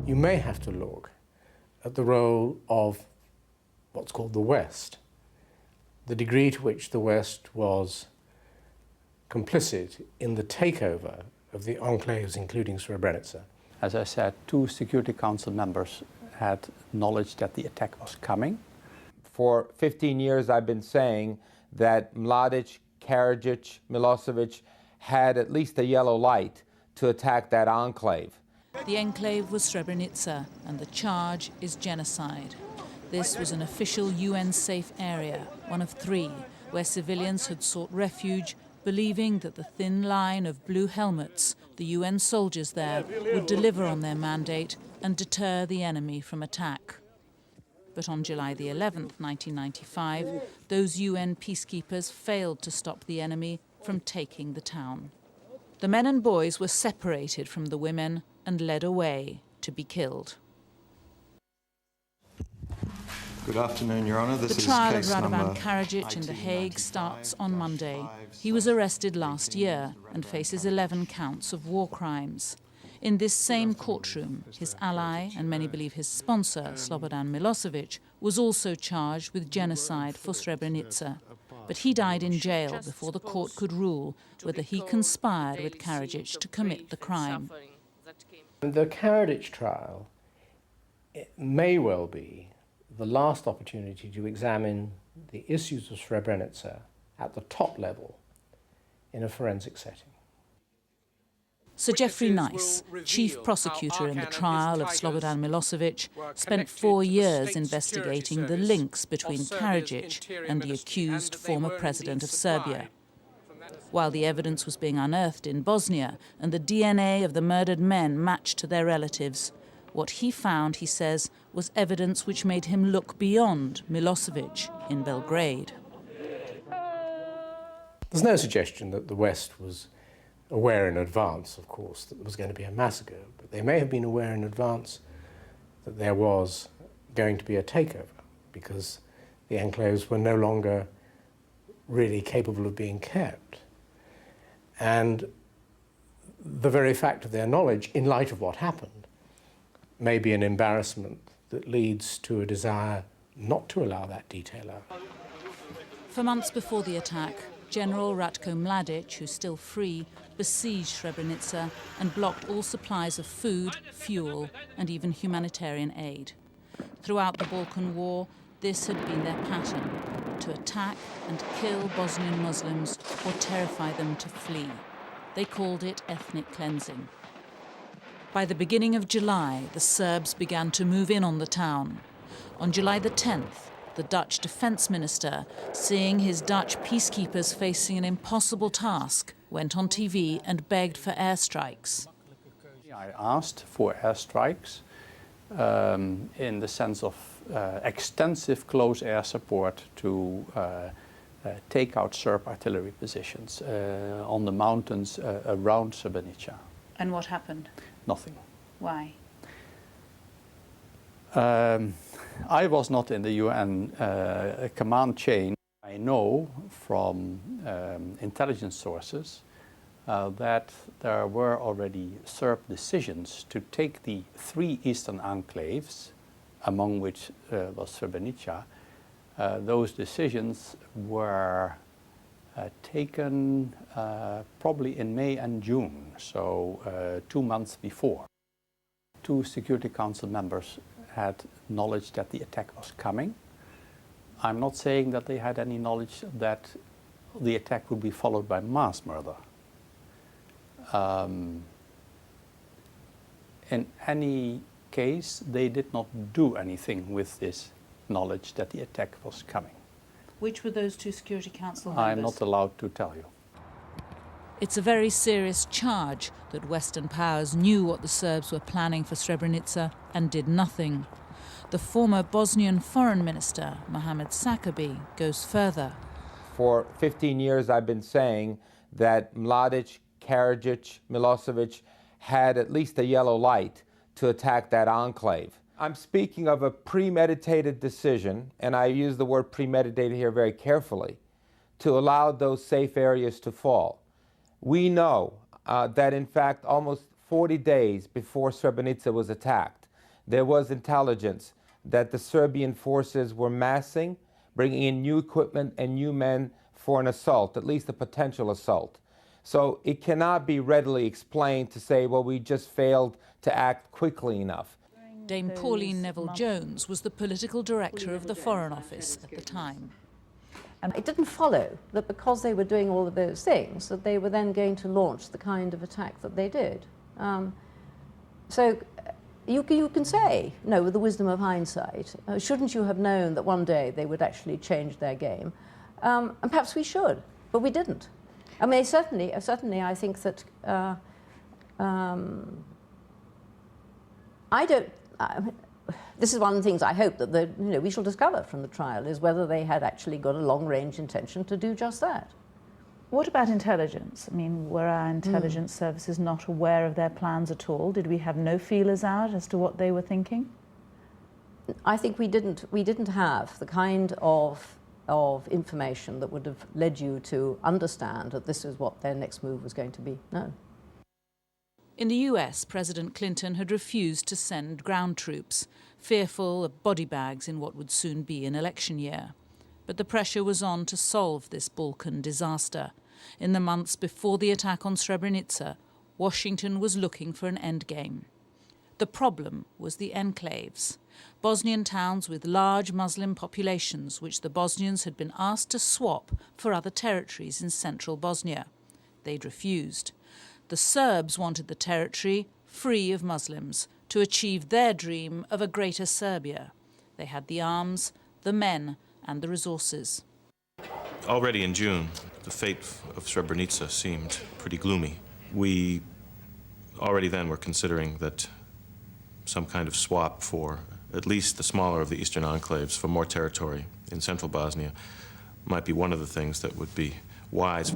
you may have to look at the role of what's called the West, the degree to which the West was complicit in the takeover of the enclaves, including Srebrenica. As I said, 2 Security Council members had knowledge that the attack was coming. For 15 years I've been saying that Mladic, Karadzic, Milosevic had at least a yellow light to attack that enclave. The enclave was Srebrenica, and the charge is genocide. This was an official UN-safe area, one of 3, where civilians had sought refuge, believing that the thin line of blue helmets, the UN soldiers there, would deliver on their mandate and deter the enemy from attack. But on July the 11th, 1995, those UN peacekeepers failed to stop the enemy from taking the town. The men and boys were separated from the women and led away to be killed. Good afternoon, Your Honour. The trial of Radovan Karadzic in The Hague starts on Monday. He was arrested last year and faces 11 counts of war crimes. In this same courtroom, his ally, and many believe his sponsor, Slobodan Milosevic, was also charged with genocide for Srebrenica. But he died in jail before the court could rule whether he conspired with Karadzic to commit the crime. The Karadzic trial may well be the last opportunity to examine the issues of Srebrenica at the top level in a forensic setting. Sir Geoffrey Nice, chief prosecutor in the trial of Slobodan Milosevic, spent 4 years investigating the links between Karadzic and the accused former president of Serbia. While the evidence was being unearthed in Bosnia and the DNA of the murdered men matched to their relatives, what he found, he says, was evidence which made him look beyond Milosevic in Belgrade. There's no suggestion that the West was aware in advance, of course, that there was going to be a massacre, but they may have been aware in advance that there was going to be a takeover, because the enclaves were no longer really capable of being kept. And the very fact of their knowledge, in light of what happened, may be an embarrassment that leads to a desire not to allow that detail out. For months before the attack, General Ratko Mladic, who's still free, besieged Srebrenica and blocked all supplies of food, fuel, and even humanitarian aid. Throughout the Balkan War, this had been their pattern: to attack and kill Bosnian Muslims or terrify them to flee. They called it ethnic cleansing. By the beginning of July, the Serbs began to move in on the town. On July the 10th, the Dutch defence minister, seeing his Dutch peacekeepers facing an impossible task, went on TV and begged for airstrikes. I asked for airstrikes in the sense of extensive close air support to take out Serb artillery positions on the mountains around Srebrenica. And what happened? Nothing. Why? I was not in the UN command chain. I know from intelligence sources that there were already Serb decisions to take the 3 eastern enclaves, among which was Srebrenica. Those decisions were taken probably in May and June, so 2 months before. 2 Security Council members had knowledge that the attack was coming. I'm not saying that they had any knowledge that the attack would be followed by mass murder. In any case, they did not do anything with this knowledge that the attack was coming. Which were those 2 Security Council members? I'm not allowed to tell you. It's a very serious charge that Western powers knew what the Serbs were planning for Srebrenica and did nothing. The former Bosnian foreign minister, Mohamed Sakabi, goes further. For 15 years I've been saying that Mladic, Karadzic, Milosevic had at least a yellow light to attack that enclave. I'm speaking of a premeditated decision, and I use the word premeditated here very carefully, to allow those safe areas to fall. We know that in fact almost 40 days before Srebrenica was attacked, there was intelligence that the Serbian forces were massing, bringing in new equipment and new men for an assault, at least a potential assault. So it cannot be readily explained to say, well, we just failed to act quickly enough. Dame Pauline Neville-Jones was the political director of the Foreign Office at the time. And it didn't follow that because they were doing all of those things that they were then going to launch the kind of attack that they did. So you can say, no, with the wisdom of hindsight, shouldn't you have known that one day they would actually change their game? And perhaps we should, but we didn't. I mean, certainly I think that this is one of the things I hope that we shall discover from the trial, is whether they had actually got a long-range intention to do just that. What about intelligence? I mean, were our intelligence services not aware of their plans at all? Did we have no feelers out as to what they were thinking? I think we didn't have the kind of information that would have led you to understand that this is what their next move was going to be. No. In the US, President Clinton had refused to send ground troops, fearful of body bags in what would soon be an election year. But the pressure was on to solve this Balkan disaster. In the months before the attack on Srebrenica, Washington was looking for an endgame. The problem was the enclaves, Bosnian towns with large Muslim populations which the Bosnians had been asked to swap for other territories in central Bosnia. They'd refused. The Serbs wanted the territory free of Muslims to achieve their dream of a greater Serbia. They had the arms, the men, and the resources. Already in June, the fate of Srebrenica seemed pretty gloomy. We already then were considering that some kind of swap for at least the smaller of the eastern enclaves for more territory in central Bosnia might be one of the things that would be wise.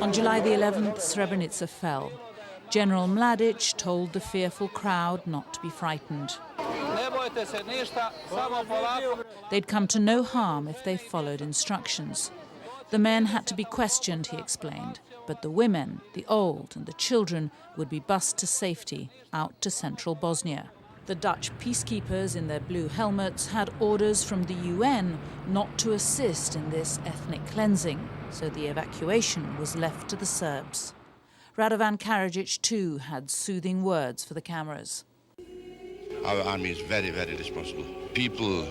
On July the 11th, Srebrenica fell. General Mladic told the fearful crowd not to be frightened. They'd come to no harm if they followed instructions. The men had to be questioned, he explained, but the women, the old and the children would be bussed to safety out to central Bosnia. The Dutch peacekeepers in their blue helmets had orders from the UN not to assist in this ethnic cleansing, so the evacuation was left to the Serbs. Radovan Karadzic too had soothing words for the cameras. Our army is very, very responsible. People,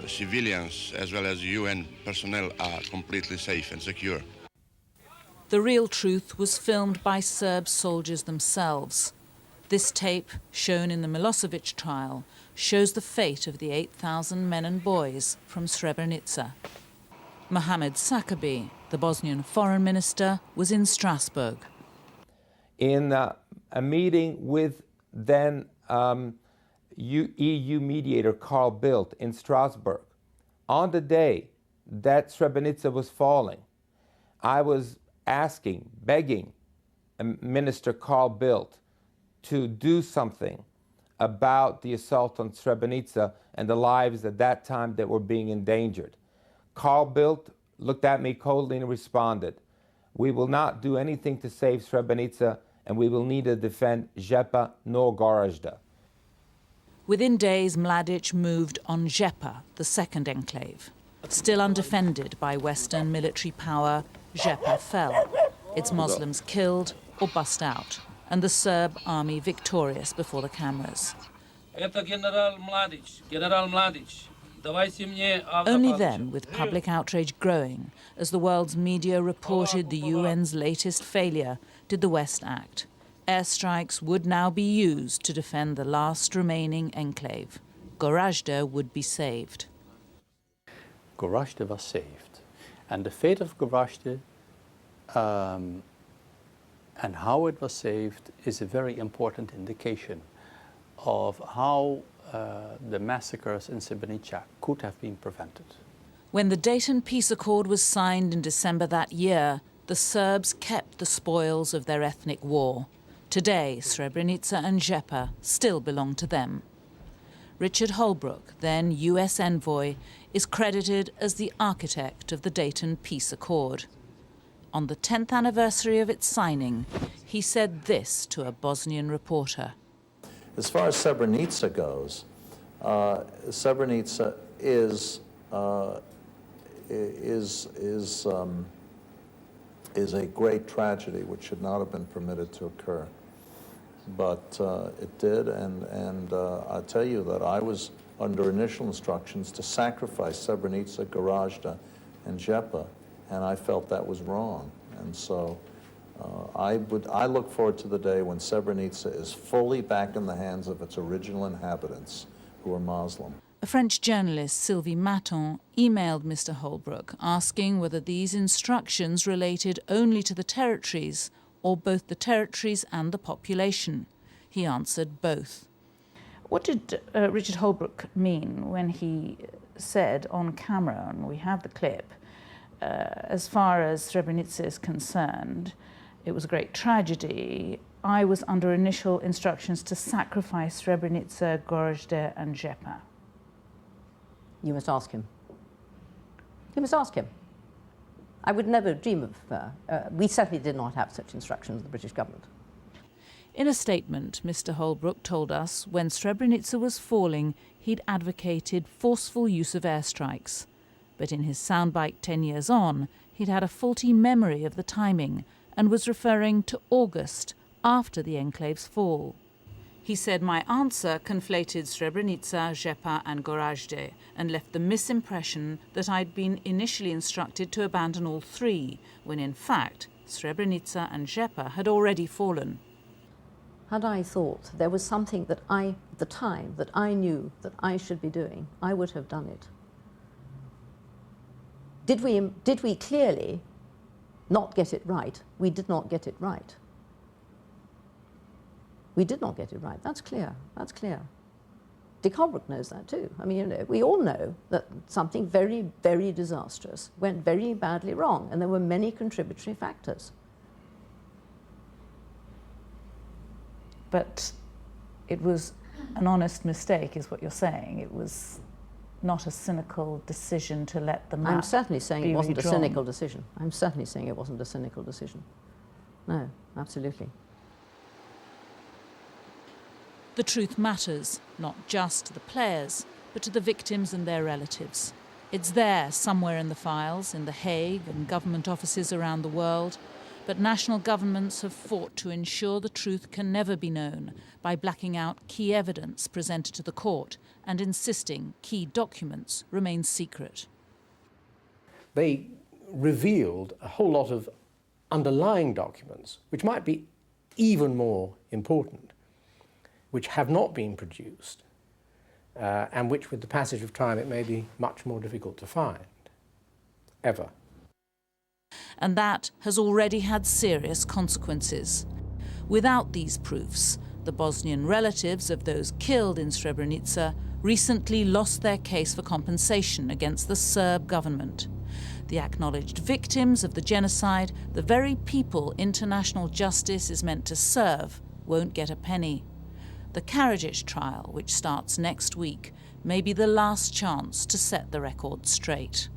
civilians, as well as UN personnel are completely safe and secure. The real truth was filmed by Serb soldiers themselves. This tape, shown in the Milosevic trial, shows the fate of the 8,000 men and boys from Srebrenica. Mohamed Sakabi, the Bosnian foreign minister, was in Strasbourg. In a meeting with then EU mediator Carl Bildt in Strasbourg, on the day that Srebrenica was falling, I was asking, begging Minister Carl Bildt to do something about the assault on Srebrenica and the lives at that time that were being endangered. Carl Bildt looked at me coldly and responded, "We will not do anything to save Srebrenica, and we will neither defend Žepa nor Gorazde." Within days, Mladic moved on Žepa, the second enclave. Still undefended by Western military power, Žepa fell, its Muslims killed or bussed out, and the Serb army victorious before the cameras. Only then, with public outrage growing, as the world's media reported the UN's latest failure, did the West act. Airstrikes would now be used to defend the last remaining enclave. Gorazde would be saved. Gorazde was saved. And the fate of Gorazde and how it was saved is a very important indication of how the massacres in Srebrenica could have been prevented. When the Dayton Peace Accord was signed in December that year, the Serbs kept the spoils of their ethnic war. Today, Srebrenica and Žepa still belong to them. Richard Holbrooke, then US envoy, is credited as the architect of the Dayton Peace Accord. On the 10th anniversary of its signing, he said this to a Bosnian reporter. As far as Srebrenica goes, Srebrenica is a great tragedy which should not have been permitted to occur. But it did, and I tell you that I was under initial instructions to sacrifice Srebrenica, Gorazde, and Žepa, and I felt that was wrong. And so I look forward to the day when Srebrenica is fully back in the hands of its original inhabitants, who are Muslim. A French journalist, Sylvie Maton, emailed Mr. Holbrook asking whether these instructions related only to the territories or both the territories and the population. He answered both. What did Richard Holbrook mean when he said on camera, and we have the clip, as far as Srebrenica is concerned, it was a great tragedy. I was under initial instructions to sacrifice Srebrenica, Gorazde, and Žepa. You must ask him. You must ask him. I would never dream of... we certainly did not have such instructions of the British government. In a statement, Mr. Holbrook told us when Srebrenica was falling, he'd advocated forceful use of airstrikes. But in his soundbite 10 years on, he'd had a faulty memory of the timing and was referring to August, after the enclave's fall. He said my answer conflated Srebrenica, Žepa and Gorazde and left the misimpression that I'd been initially instructed to abandon all three, when in fact Srebrenica and Žepa had already fallen. Had I thought there was something that at the time, that I knew that I should be doing, I would have done it. Did we clearly not get it right? We did not get it right. We did not get it right. That's clear. That's clear. Dick Holbrook knows that too. I mean, you know, we all know that something very, very disastrous went very badly wrong, and there were many contributory factors. But it was an honest mistake, is what you're saying. It was not a cynical decision to let the map I'm certainly saying be it wasn't redrawn. a cynical decision. I'm certainly saying it wasn't a cynical decision. No, absolutely. The truth matters, not just to the players, but to the victims and their relatives. It's there somewhere in the files, in The Hague and government offices around the world, but national governments have fought to ensure the truth can never be known by blacking out key evidence presented to the court and insisting key documents remain secret. They revealed a whole lot of underlying documents, which might be even more important, which have not been produced, and which, with the passage of time, it may be much more difficult to find, ever. And that has already had serious consequences. Without these proofs, the Bosnian relatives of those killed in Srebrenica recently lost their case for compensation against the Serb government. The acknowledged victims of the genocide, the very people international justice is meant to serve, won't get a penny. The Karadzic trial, which starts next week, may be the last chance to set the record straight.